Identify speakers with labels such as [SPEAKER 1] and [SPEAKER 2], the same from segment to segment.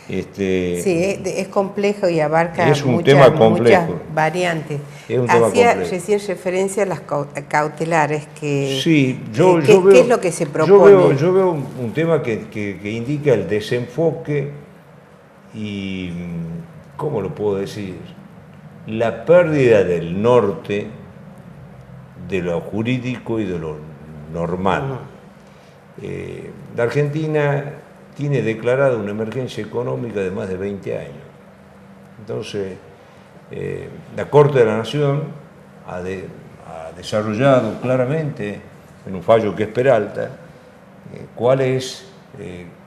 [SPEAKER 1] Sí, es complejo y abarca
[SPEAKER 2] es un tema complejo.
[SPEAKER 1] muchas variantes.
[SPEAKER 2] Es un tema
[SPEAKER 1] Hacía
[SPEAKER 2] complejo.
[SPEAKER 1] recién referencia a las cautelares, que,
[SPEAKER 2] sí,
[SPEAKER 1] ¿qué es lo que se propone?
[SPEAKER 2] Yo veo un tema que indica el desenfoque y, ¿cómo lo puedo decir? La pérdida del norte de lo jurídico y de lo normal. La Argentina tiene declarada una emergencia económica de más de 20 años. Entonces, la Corte de la Nación ha desarrollado claramente, en un fallo que es Peralta,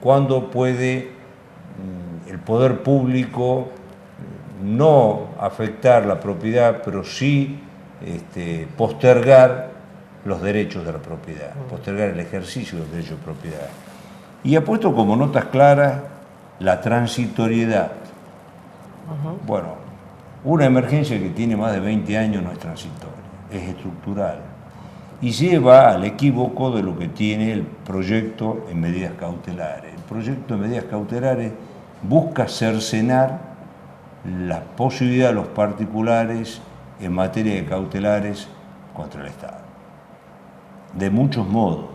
[SPEAKER 2] cuándo puede el poder público no afectar la propiedad, pero sí postergar los derechos de la propiedad, postergar el ejercicio del derecho de propiedad. Y ha puesto como notas claras la transitoriedad. Bueno, una emergencia que tiene más de 20 años no es transitoria, es estructural. Y lleva al equívoco de lo que tiene el proyecto en medidas cautelares. El proyecto en medidas cautelares busca cercenar la posibilidad de los particulares en materia de cautelares contra el Estado. De muchos modos.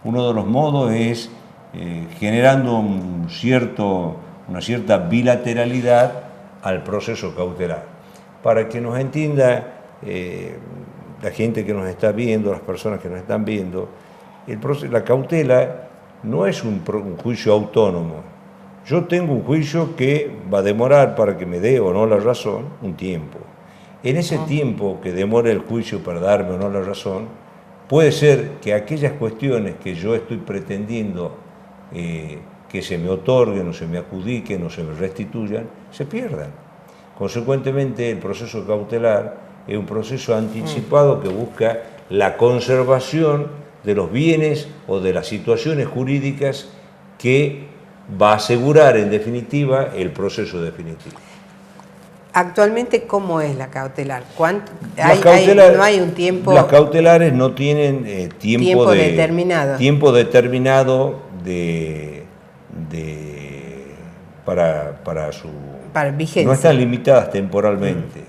[SPEAKER 2] Uno de los modos es generando una cierta bilateralidad al proceso cautelar. Para que nos entienda la gente que nos está viendo, las personas que nos están viendo, la cautela no es un juicio autónomo. Yo tengo un juicio que va a demorar, para que me dé o no la razón, un tiempo. En ese tiempo que demora el juicio para darme o no la razón, puede ser que aquellas cuestiones que yo estoy pretendiendo que se me otorguen o se me adjudiquen o se me restituyan, se pierdan. Consecuentemente, el proceso cautelar es un proceso anticipado que busca la conservación de los bienes o de las situaciones jurídicas que va a asegurar, en definitiva, el proceso definitivo.
[SPEAKER 1] Actualmente, ¿cómo es la cautelar? ¿No hay un tiempo?
[SPEAKER 2] Las cautelares no tienen tiempo
[SPEAKER 1] determinado.
[SPEAKER 2] Tiempo determinado para
[SPEAKER 1] vigencia.
[SPEAKER 2] No están limitadas temporalmente.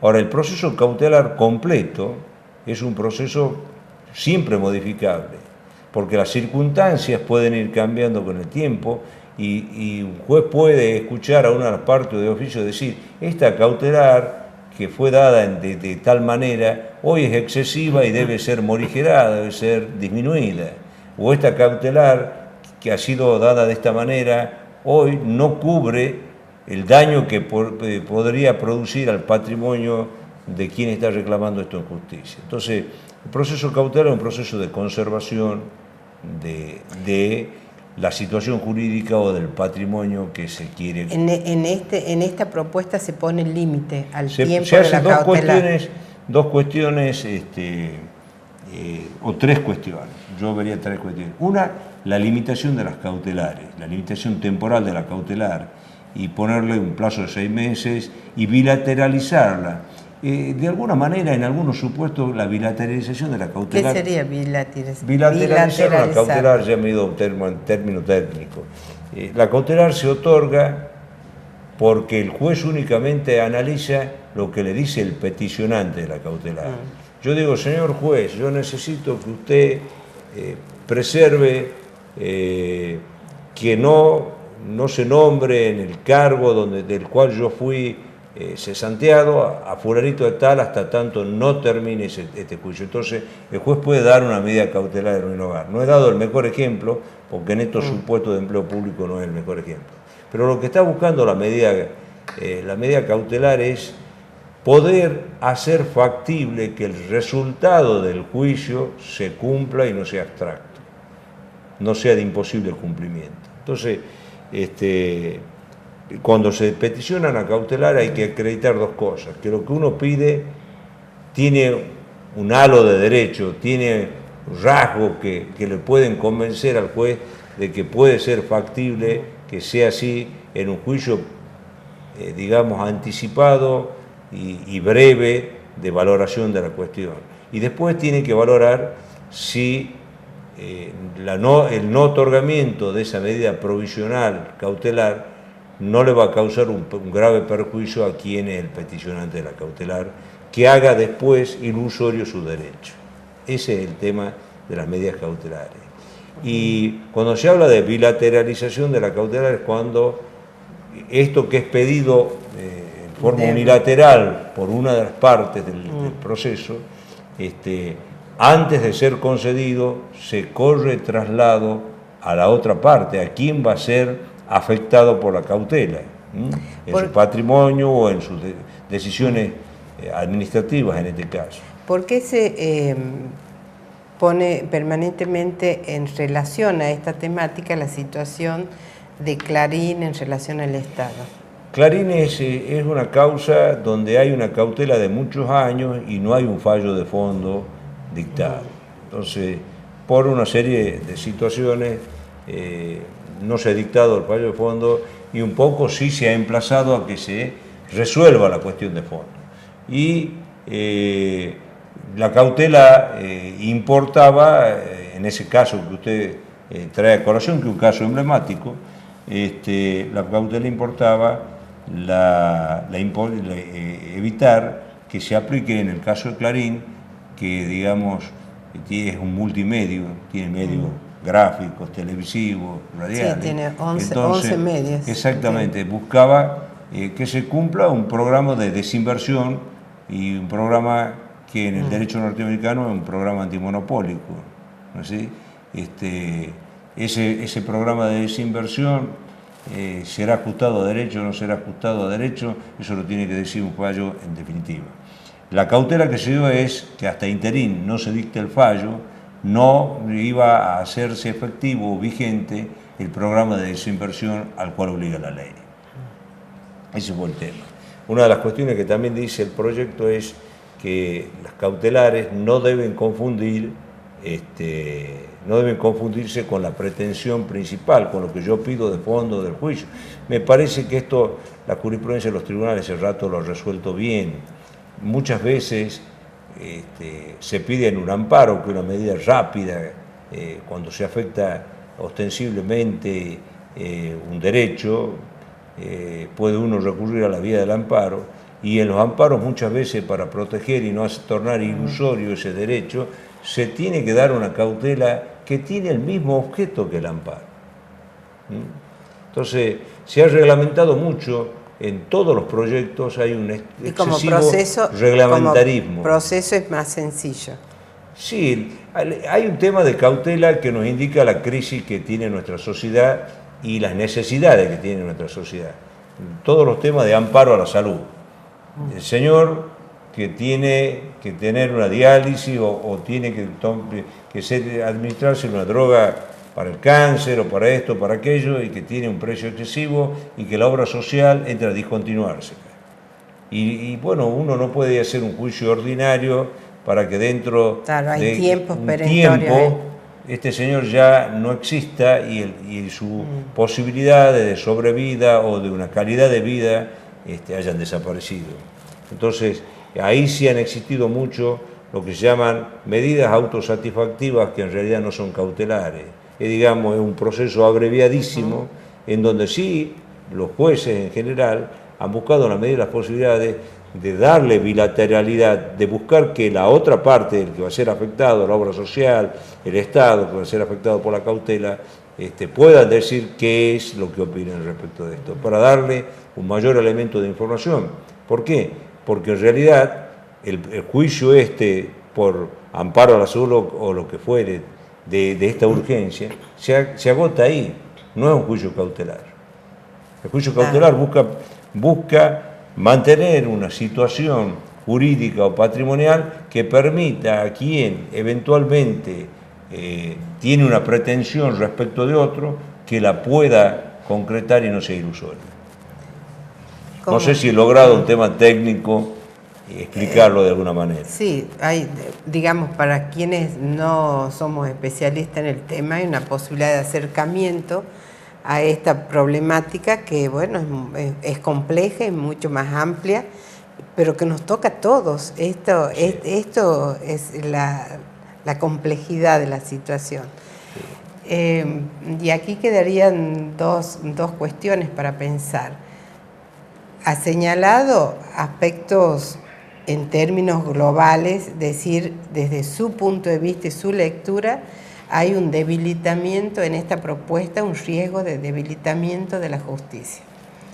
[SPEAKER 2] Ahora, el proceso cautelar completo es un proceso siempre modificable, porque las circunstancias pueden ir cambiando con el tiempo. Y un juez puede escuchar a una parte de oficio decir: esta cautelar que fue dada de tal manera hoy es excesiva y debe ser morigerada, debe ser disminuida. O esta cautelar que ha sido dada de esta manera hoy no cubre el daño que podría producir al patrimonio de quien está reclamando esto en justicia. Entonces, el proceso cautelar es un proceso de conservación de la situación jurídica o del patrimonio que se quiere.
[SPEAKER 1] En esta propuesta se pone el límite al tiempo de la
[SPEAKER 2] cautelar. Dos cuestiones o tres cuestiones. Yo vería tres cuestiones. Una, la limitación de las cautelares, la limitación temporal de la cautelar, y ponerle un plazo de 6 meses y bilateralizarla. De alguna manera, en algunos supuestos, la bilateralización de la cautelar...
[SPEAKER 1] ¿Qué sería bilateralizar?
[SPEAKER 2] Bilateralizar una cautelar, ya me he ido a un término técnico. La cautelar se otorga porque el juez únicamente analiza lo que le dice el peticionante de la cautelar. Yo digo: señor juez, yo necesito que usted preserve que no se nombre en el cargo del cual yo fui cesanteado a fulanito de tal hasta tanto no termine este juicio. Entonces, el juez puede dar una medida cautelar de ruina hogar. No he dado el mejor ejemplo, porque en estos supuestos de empleo público no es el mejor ejemplo. Pero lo que está buscando la medida cautelar es poder hacer factible que el resultado del juicio se cumpla y no sea abstracto, no sea de imposible cumplimiento. Entonces, cuando se peticiona la cautelar hay que acreditar dos cosas: que lo que uno pide tiene un halo de derecho, tiene rasgos que le pueden convencer al juez de que puede ser factible que sea así en un juicio, digamos, anticipado y breve de valoración de la cuestión. Y después tiene que valorar si el no otorgamiento de esa medida provisional cautelar no le va a causar un grave perjuicio a quien es el peticionante de la cautelar, que haga después ilusorio su derecho. Ese es el tema de las medidas cautelares. Y cuando se habla de bilateralización de la cautelar es cuando esto que es pedido en forma unilateral por una de las partes del proceso, antes de ser concedido, se corre traslado a la otra parte, a quien va a ser afectado por la cautela, en su patrimonio o en sus decisiones administrativas en este caso.
[SPEAKER 1] ¿Por qué se pone permanentemente en relación a esta temática la situación de Clarín en relación al Estado?
[SPEAKER 2] Clarín es una causa donde hay una cautela de muchos años y no hay un fallo de fondo dictado. Entonces, por una serie de situaciones, no se ha dictado el fallo de fondo y un poco sí se ha emplazado a que se resuelva la cuestión de fondo. Y la cautela importaba, en ese caso que usted trae a colación, que es un caso emblemático, la cautela importaba evitar que se aplique en el caso de Clarín, que digamos es un multimedio, tiene medios gráficos, televisivos, radiales.
[SPEAKER 1] Sí, tiene 11 medios.
[SPEAKER 2] Exactamente, buscaba que se cumpla un programa de desinversión y un programa que en el derecho norteamericano es un programa antimonopólico, ¿no es así? Ese programa de desinversión será ajustado a derecho o no será ajustado a derecho, eso lo tiene que decir un fallo en definitiva. La cautela que se dio es que hasta interín no se dicte el fallo, no iba a hacerse efectivo o vigente el programa de desinversión al cual obliga la ley. Ese fue el tema. Una de las cuestiones que también dice el proyecto es que las cautelares no deben confundirse con la pretensión principal, con lo que yo pido de fondo del juicio. Me parece que esto, la jurisprudencia de los tribunales hace rato lo ha resuelto bien. Muchas veces se pide en un amparo, que es una medida rápida, cuando se afecta ostensiblemente un derecho, puede uno recurrir a la vía del amparo, y en los amparos muchas veces para proteger y no tornar ilusorio ese derecho, se tiene que dar una cautela que tiene el mismo objeto que el amparo. Entonces, se ha reglamentado mucho, en todos los proyectos hay un excesivo reglamentarismo.
[SPEAKER 1] Como proceso es más sencillo.
[SPEAKER 2] Sí, hay un tema de cautela que nos indica la crisis que tiene nuestra sociedad y las necesidades que tiene nuestra sociedad. Todos los temas de amparo a la salud. El señor que tiene que tener una diálisis o tiene que administrarse una droga para el cáncer o para esto, para aquello, y que tiene un precio excesivo y que la obra social entra a discontinuarse. Y bueno, uno no puede hacer un juicio ordinario para que dentro de un tiempo este señor ya no exista y su posibilidad de sobrevida o de una calidad de vida hayan desaparecido. Entonces, ahí sí han existido mucho lo que se llaman medidas autosatisfactivas que en realidad no son cautelares. Digamos, es un proceso abreviadísimo en donde sí los jueces en general han buscado en la medida de las posibilidades de darle bilateralidad, de buscar que la otra parte, el que va a ser afectado, la obra social, el Estado, que va a ser afectado por la cautela, puedan decir qué es lo que opinan respecto de esto, para darle un mayor elemento de información. ¿Por qué? Porque en realidad el juicio por amparo a la salud o lo que fuere de esta urgencia, se agota ahí, no es un juicio cautelar. El juicio cautelar busca mantener una situación jurídica o patrimonial que permita a quien eventualmente tiene una pretensión respecto de otro que la pueda concretar y no sea ilusoria. No sé si he logrado un tema técnico explicarlo de alguna manera.
[SPEAKER 1] Sí, hay, digamos, para quienes no somos especialistas en el tema, hay una posibilidad de acercamiento a esta problemática que, bueno, es compleja, es mucho más amplia, pero que nos toca a todos. Esto es la complejidad de la situación. Y aquí quedarían dos cuestiones para pensar. Ha señalado aspectos en términos globales, decir, desde su punto de vista y su lectura, hay un debilitamiento en esta propuesta, un riesgo de debilitamiento de la justicia.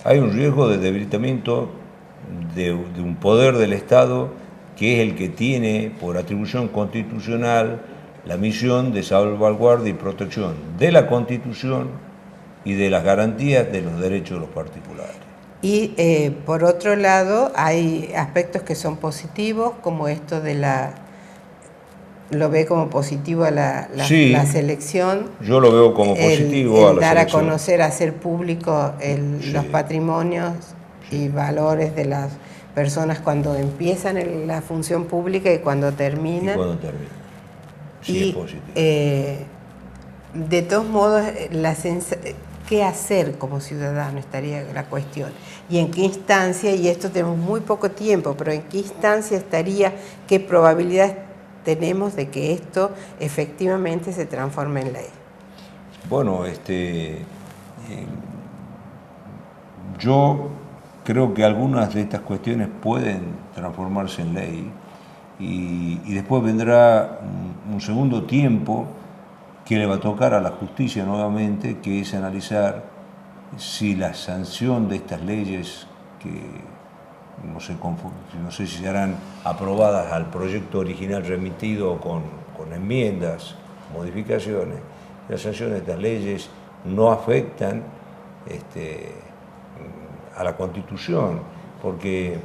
[SPEAKER 2] Hay un riesgo de debilitamiento de un poder del Estado que es el que tiene por atribución constitucional la misión de salvaguardia y protección de la Constitución y de las garantías de los derechos de los particulares.
[SPEAKER 1] Y por otro lado, hay aspectos que son positivos, como esto de lo ve como positivo a la selección.
[SPEAKER 2] Yo lo veo como positivo a la
[SPEAKER 1] dar
[SPEAKER 2] selección.
[SPEAKER 1] A conocer, hacer público los patrimonios y valores de las personas cuando empiezan en la función pública y cuando terminan.
[SPEAKER 2] Sí, es positivo.
[SPEAKER 1] De todos modos, ¿qué hacer como ciudadano? Estaría la cuestión. ¿Y en qué instancia? Y esto tenemos muy poco tiempo, pero ¿en qué instancia estaría? ¿Qué probabilidades tenemos de que esto efectivamente se transforme en ley?
[SPEAKER 2] Bueno, yo creo que algunas de estas cuestiones pueden transformarse en ley y después vendrá un segundo tiempo que le va a tocar a la justicia nuevamente, que es analizar si la sanción de estas leyes, que no sé si serán aprobadas al proyecto original remitido con enmiendas, modificaciones, la sanción de estas leyes no afectan a la Constitución, porque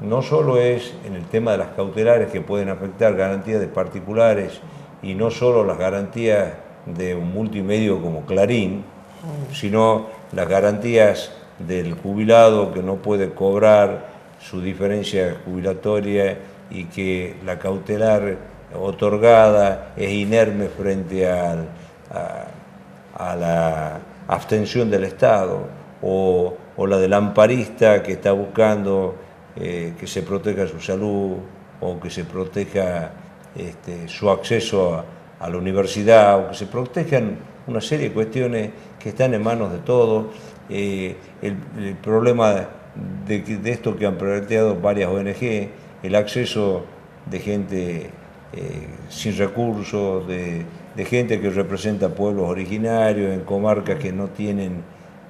[SPEAKER 2] no solo es en el tema de las cautelares que pueden afectar garantías de particulares y no solo las garantías de un multimedio como Clarín, sino las garantías del jubilado que no puede cobrar su diferencia jubilatoria y que la cautelar otorgada es inerme frente a la abstención del Estado, o la del amparista que está buscando que se proteja su salud o que se proteja su acceso a la universidad, o que se protejan una serie de cuestiones que están en manos de todos. El problema de esto que han planteado varias ONG, el acceso de gente sin recursos, de gente que representa pueblos originarios en comarcas que no tienen.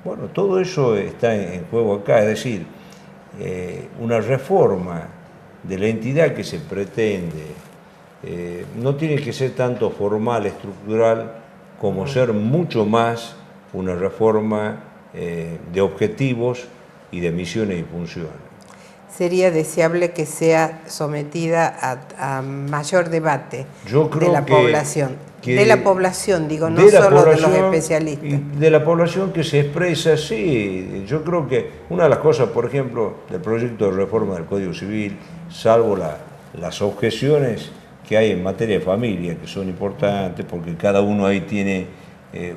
[SPEAKER 2] Bueno, todo eso está en juego acá, es decir, una reforma de la entidad que se pretende no tiene que ser tanto formal, estructural, como ser mucho más una reforma de objetivos y de misiones y funciones.
[SPEAKER 1] Sería deseable que sea sometida a mayor debate de la población. De la población, digo, no solo de los especialistas.
[SPEAKER 2] Y de la población que se expresa, sí. Yo creo que una de las cosas, por ejemplo, del proyecto de reforma del Código Civil, salvo las objeciones que hay en materia de familia, que son importantes, porque cada uno ahí tiene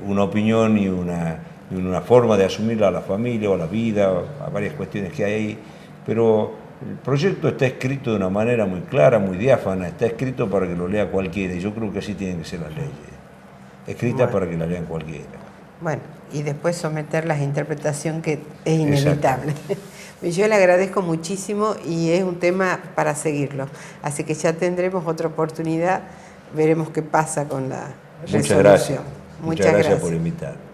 [SPEAKER 2] una opinión y una forma de asumirla a la familia o a la vida, a varias cuestiones que hay ahí, pero el proyecto está escrito de una manera muy clara, muy diáfana, está escrito para que lo lea cualquiera, y yo creo que así tienen que ser las leyes, escritas para que la lean cualquiera.
[SPEAKER 1] Bueno, y después someterlas a interpretación, que es inevitable. Yo le agradezco muchísimo y es un tema para seguirlo, así que ya tendremos otra oportunidad, veremos qué pasa con la resolución.
[SPEAKER 2] Muchas gracias por invitarme.